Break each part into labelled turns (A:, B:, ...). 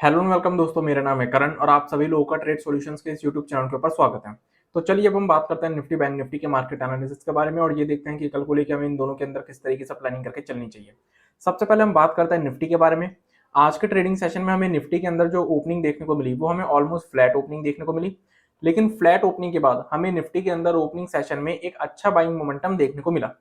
A: Hello and welcome दोस्तों, मेरा नाम है करण और आप सभी लोगों का ट्रेड सॉल्यूशंस के इस यूट्यूब चैनल के ऊपर स्वागत है। तो चलिए अब हम बात करते हैं निफ्टी बैंक निफ्टी के मार्केट एनालिसिस के बारे में और ये देखते हैं कि कल को लेकर हमें इन दोनों के अंदर किस तरीके से प्लानिंग करके चलनी चाहिए। सबसे पहले हम बात करते हैं निफ्टी के बारे में। आज के ट्रेडिंग सेशन में हमें निफ्टी के अंदर जो ओपनिंग देखने को मिली वो हमें ऑलमोस्ट फ्लैट ओपनिंग देखने को मिली, लेकिन फ्लैट ओपनिंग के बाद हमें निफ्टी के अंदर ओपनिंग सेशन में एक अच्छा बाइंग मोमेंटम देखने को मिला।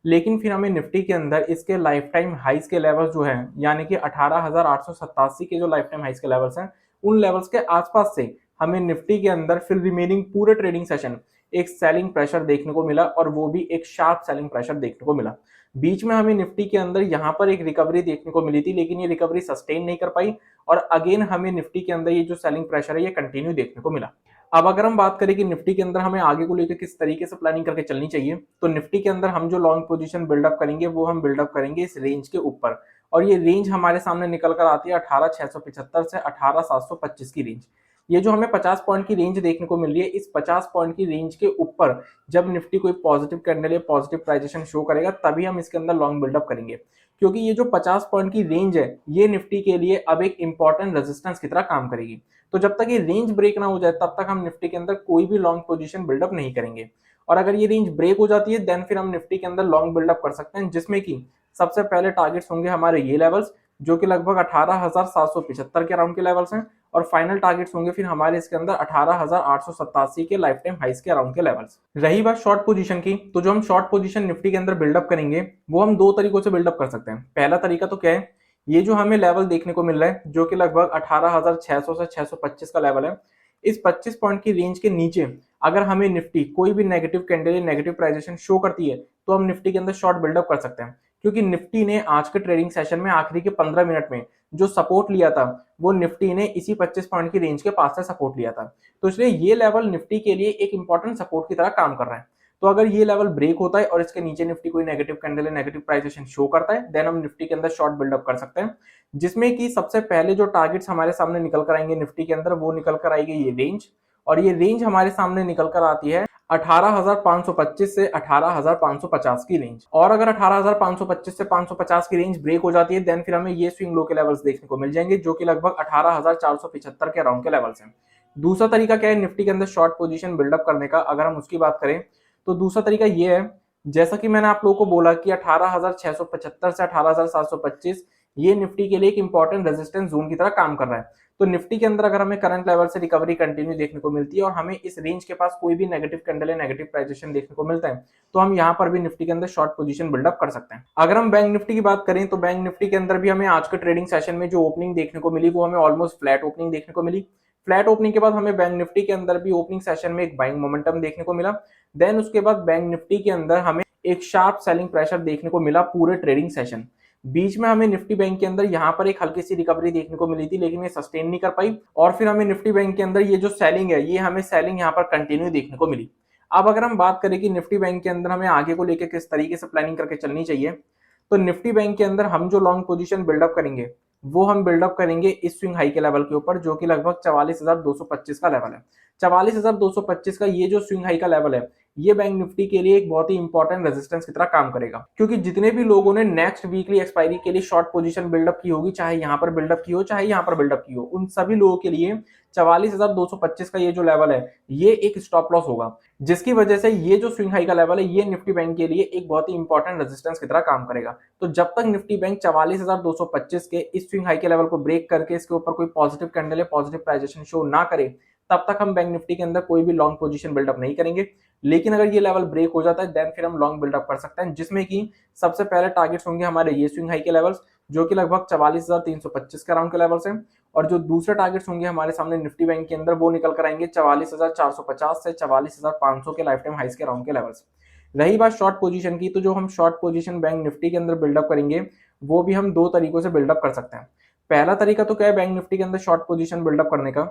A: लेकिन फिर हमें निफ्टी के अंदर इसके लाइफ टाइम हाइस के लेवल जो है यानी कि 18,887 के जो लाइफ टाइम हाइस के लेवल्स हैं उन लेवल्स के आसपास से हमें निफ्टी के अंदर फिर रिमेनिंग पूरे ट्रेडिंग सेशन एक सेलिंग प्रेशर देखने को मिला और वो भी एक शार्प सेलिंग प्रेशर देखने को मिला। बीच में हमें निफ्टी के अंदर यहां पर एक रिकवरी देखने को मिली थी, लेकिन ये रिकवरी सस्टेन नहीं कर पाई और अगेन हमें निफ्टी के अंदर ये जो सेलिंग प्रेशर है ये कंटिन्यू देखने को मिला। अब अगर हम बात करें कि निफ्टी के अंदर हमें आगे को लेकर किस तरीके से प्लानिंग करके चलनी चाहिए, तो निफ्टी के अंदर हम जो लॉन्ग पोजीशन बिल्डअप करेंगे वो हम बिल्डअप करेंगे इस रेंज के ऊपर और ये रेंज हमारे सामने निकल कर आती है 18,675 से 18,725 की रेंज। ये जो हमें 50 पॉइंट की रेंज देखने को मिल रही है, इस 50 पॉइंट की रेंज के ऊपर जब निफ्टी कोई पॉजिटिव कैंडल या पॉजिटिव प्राइजेशन शो करेगा तभी हम इसके अंदर लॉन्ग बिल्डअप करेंगे, क्योंकि ये जो 50 पॉइंट की रेंज है ये निफ्टी के लिए अब एक इंपॉर्टेंट रेजिस्टेंस की तरह काम करेगी। तो जब तक ये रेंज ब्रेक ना हो जाए तब तक हम निफ्टी के अंदर कोई भी लॉन्ग पोजीशन बिल्डअप नहीं करेंगे। और अगर ये रेंज ब्रेक हो जाती है देन फिर हम निफ्टी के अंदर लॉन्ग बिल्डअप कर सकते हैं, जिसमें कि सबसे पहले टारगेट्स होंगे हमारे ये लेवल्स जो कि लगभग 18,775 के अराउंड के लेवल्स हैं और फाइनल टारगेट्स होंगे फिर हमारे इसके अंदर 18,887 के लाइफ टाइम हाइस के अराउंड के लेवल्स। रही बात शॉर्ट पोजीशन की, तो जो हम शॉर्ट पोजीशन निफ्टी के अंदर बिल्डअप करेंगे वो हम दो तरीकों से बिल्डअप कर सकते हैं। पहला तरीका तो क्या है, ये जो हमें लेवल देखने को मिल रहा है जो कि लगभग 18,600 से 625 का लेवल है, इस 25 पॉइंट की रेंज के नीचे अगर हमें निफ्टी कोई भी नेगेटिव कैंडल या नेगेटिव प्राइजेशन शो करती है तो हम निफ्टी के अंदर शॉर्ट बिल्डअप कर सकते हैं, क्योंकि निफ्टी ने आज के ट्रेडिंग सेशन में आखिरी के 15 मिनट में जो सपोर्ट लिया था वो निफ्टी ने इसी 25 पॉइंट की रेंज के पास से सपोर्ट लिया था। तो इसलिए ये लेवल निफ्टी के लिए एक इंपॉर्टेंट सपोर्ट की तरह काम कर रहा है। तो अगर ये लेवल ब्रेक होता है और इसके नीचे निफ्टी कोई नेगेटिव कैंडल या नेगेटिव प्राइजेशन शो करता है देन हम निफ्टी के अंदर शॉर्ट बिल्डअप कर सकते हैं, जिसमें कि सबसे पहले जो टारगेट्स हमारे सामने निकल कर आएंगे निफ्टी के अंदर वो निकल कर आएगी ये रेंज, और ये रेंज हमारे सामने निकल कर आती है 18,525 से 18,550 की रेंज। और अगर 18,525 से 550 की रेंज ब्रेक हो जाती है देन फिर हमें ये स्विंग लो के लेवल्स देखने को मिल जाएंगे जो कि लगभग 18,475 के अराउंड के लेवल्स हैं। दूसरा तरीका क्या है निफ्टी के अंदर शॉर्ट पोजीशन बिल्डअप करने का, अगर हम उसकी बात करें तो दूसरा तरीका ये है, जैसा कि मैंने आप लोगों को बोला कि 18,675 से 18,725 ये निफ्टी के लिए एक इंपॉर्टेंट रेजिस्टेंस जोन की तरह काम कर रहा है। तो निफ्टी के अंदर अगर हमें करंट लेवल से रिकवरी कंटिन्यू देखने को मिलती है और हमें इस रेंज के पास कोई भी नेगेटिव कैंडल या नेगेटिव प्राइजेशन देखने को मिलता है तो हम यहाँ पर भी निफ्टी के अंदर शॉर्ट पोजीशन बिल्डअप कर सकते हैं। अगर हम बैंक निफ्टी की बात करें तो बैंक निफ्टी के अंदर भी हमें आज के ट्रेडिंग सेशन में जो ओपनिंग देखने को मिली वो हमें ऑलमोस्ट फ्लैट ओपनिंग देखने को मिली। फ्लैट ओपनिंग के बाद हमें बैंक निफ्टी के अंदर भी ओपनिंग सेशन में एक बाइंग मोमेंटम देखने को मिला। देन उसके बाद बैंक निफ्टी के अंदर हमें एक शार्प सेलिंग प्रेशर देखने को मिला पूरे ट्रेडिंग सेशन। बीच में हमें निफ्टी बैंक के अंदर यहाँ पर एक हल्की सी रिकवरी देखने को मिली थी लेकिन ये सस्टेन नहीं कर पाई और फिर हमें निफ्टी बैंक के अंदर ये जो सेलिंग है ये हमें सेलिंग यहाँ पर कंटिन्यू देखने को मिली। अब अगर हम बात करें कि निफ्टी बैंक के अंदर हमें आगे को लेकर किस तरीके से प्लानिंग करके चलनी चाहिए, तो निफ्टी बैंक के अंदर हम जो लॉन्ग पोजीशन बिल्डअप करेंगे वो हम बिल्डअप करेंगे इस स्विंग हाई के लेवल के ऊपर जो कि लगभग 44,225 का लेवल है। 44,225 का ये जो स्विंग हाई का लेवल है ये बैंक निफ्टी के लिए एक बहुत ही इंपॉर्टेंट रेजिस्टेंस की तरह काम करेगा, क्योंकि जितने भी लोगों ने नेक्स्ट वीकली एक्सपायरी के लिए शॉर्ट पोजीशन बिल्डअप की होगी, चाहे यहां पर बिल्डअप की हो चाहे यहां पर बिल्डअप की हो, उन सभी लोगों के लिए 44,225 का ये जो लेवल है ये एक स्टॉप लॉस होगा, जिसकी वजह से ये जो स्विंग हाई का लेवल है ये निफ्टी बैंक के लिए एक बहुत ही इंपॉर्टेंट रेजिस्टेंस की तरह काम करेगा। तो जब तक निफ्टी बैंक 44,225 के इस स्विंग हाई के लेवल को ब्रेक करके इसके ऊपर कोई पॉजिटिव कैंडल या पॉजिटिव प्राइजेशन शो ना करे तब तक हम बैंक निफ्टी के अंदर कोई भी लॉन्ग पोजीशन बिल्डअप नहीं करेंगे। लेकिन अगर ये लेवल ब्रेक हो जाता है देन फिर हम लॉन्ग बिल्डअप कर सकते हैं, जिसमें कि सबसे पहले टारगेट्स होंगे हमारे ये स्विंग हाई के लेवल्स जो कि लगभग 44,325 के अराउंड के लेवल्स हैं, और जो दूसरे टारगेट्स होंगे हमारे सामने निफ्टी बैंक के अंदर वो निकल कर आएंगे 44,450 से 44,500 के लाइफ टाइम हाइस के अराउंड के लेवल्स। रही बात शॉर्ट पोजीशन की, तो जो हम शॉर्ट पोजीशन बैंक निफ्टी के अंदर बिल्डअप करेंगे वो भी हम दो तरीकों से बिल्डअप कर सकते हैं। पहला तरीका तो क्या है बैंक निफ्टी के अंदर शॉर्ट पोजीशन बिल्डअप करने का,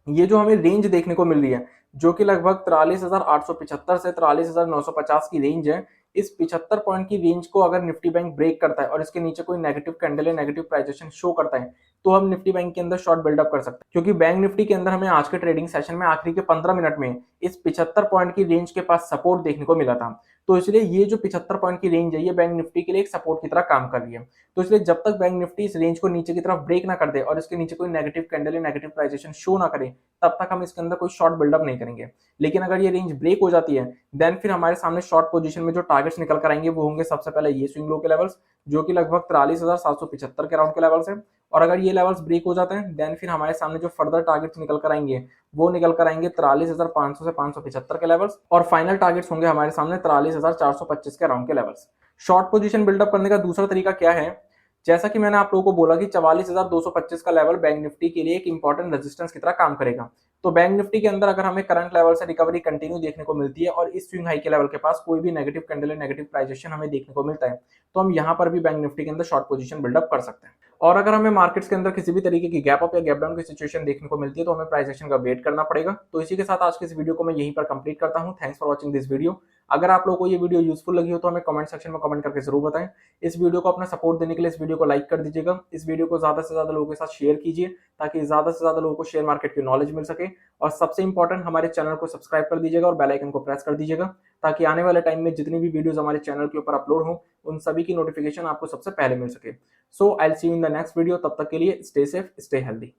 A: ये जो हमें रेंज देखने को मिल रही है जो कि लगभग 43,875 से 43,950 की रेंज है, इस 75 पॉइंट की रेंज को अगर निफ्टी बैंक ब्रेक करता है और इसके नीचे कोई नेगेटिव कैंडल या नेगेटिव प्राइजेशन शो करता है तो हम निफ्टी बैंक के अंदर शॉर्ट बिल्डअप कर सकते हैं, क्योंकि बैंक निफ्टी के अंदर हमें आज के ट्रेडिंग सेशन में आखिरी के 15 मिनट में इस 75 पॉइंट की रेंज के पास सपोर्ट देखने को मिला था। तो इसलिए ये जो 75 पॉइंट की रेंज है ये बैंक निफ्टी के लिए एक सपोर्ट की तरह काम कर रही है। तो इसलिए जब तक बैंक निफ्टी इस रेंज को नीचे की तरफ ब्रेक ना कर दे और इसके नीचे कोई नेगेटिव कैंडल या नेगेटिव प्राइजेशन शो ना करे, तब तक हम इसके अंदर कोई शॉर्ट बिल्डअप नहीं करेंगे। लेकिन अगर ये रेंज ब्रेक हो जाती है, देन फिर हमारे सामने शॉर्ट पोजीशन में जो टारगेट्स निकल कर आएंगे वो होंगे सबसे पहले ये स्विंग लो के लेवल्स, जो कि लगभग 43,775 के अराउंड के लेवल्स है। और अगर ये लेवल्स ब्रेक हो जाते हैं, देन फिर हमारे सामने जो फर्दर टारगेट्स निकल कर आएंगे वो निकल कर आएंगे 43,500 से 575 के लेवल्स, और फाइनल टारगेट्स होंगे हमारे सामने 43,425 के अराउंड के लेवल्स। शॉर्ट पोजीशन बिल्डअप करने का दूसरा तरीका क्या है, जैसा कि मैंने आप लोगों को बोला कि 44,225 का लेवल बैंक निफ्टी के लिए एक इंपॉर्टेंट रेजिस्टेंस की तरह काम करेगा। तो बैंक निफ्टी के अंदर अगर हमें करंट लेवल से रिकवरी कंटिन्यू देखने को मिलती है और इस स्विंग हाई के लेवल के पास कोई भी नेगेटिव कैंडल या नेगेटिव प्राइजेशन हमें देखने को मिलता है, तो हम यहाँ पर भी बैंक निफ्टी के अंदर शॉर्ट पोजीशन बिल्डअप कर सकते हैं। और अगर हमें मार्केट्स के अंदर किसी भी तरीके की गैप अप या गैप डाउन की सिचुएशन देखने को मिलती है, तो हमें प्राइस एक्शन का वेट करना पड़ेगा। तो इसी के साथ आज के इस वीडियो को मैं यहीं पर कंप्लीट करता हूं। Thanks for watching this video. अगर आप लोगों को ये वीडियो यूजफुल लगी हो तो हमें कमेंट सेक्शन में कमेंट करके जरूर बताएं। इस वीडियो को अपना सपोर्ट देने के लिए इस वीडियो को लाइक कर दीजिएगा। इस वीडियो को ज्यादा से ज्यादा लोगों के साथ शेयर कीजिए, ताकि ज्यादा से ज्यादा लोगों को शेयर मार्केट की नॉलेज मिल सके। और सबसे इंपॉर्टेंट, हमारे चैनल को सब्सक्राइब कर दीजिएगा और बेल आइकन को प्रेस कर दीजिएगा, ताकि आने वाले टाइम में जितनी भी वीडियोस हमारे चैनल के ऊपर अपलोड हो उन सभी की नोटिफिकेशन आपको सबसे पहले मिल सके। So I will see you in the next video. तब तक के लिए स्टे सेफ, स्टे हेल्दी।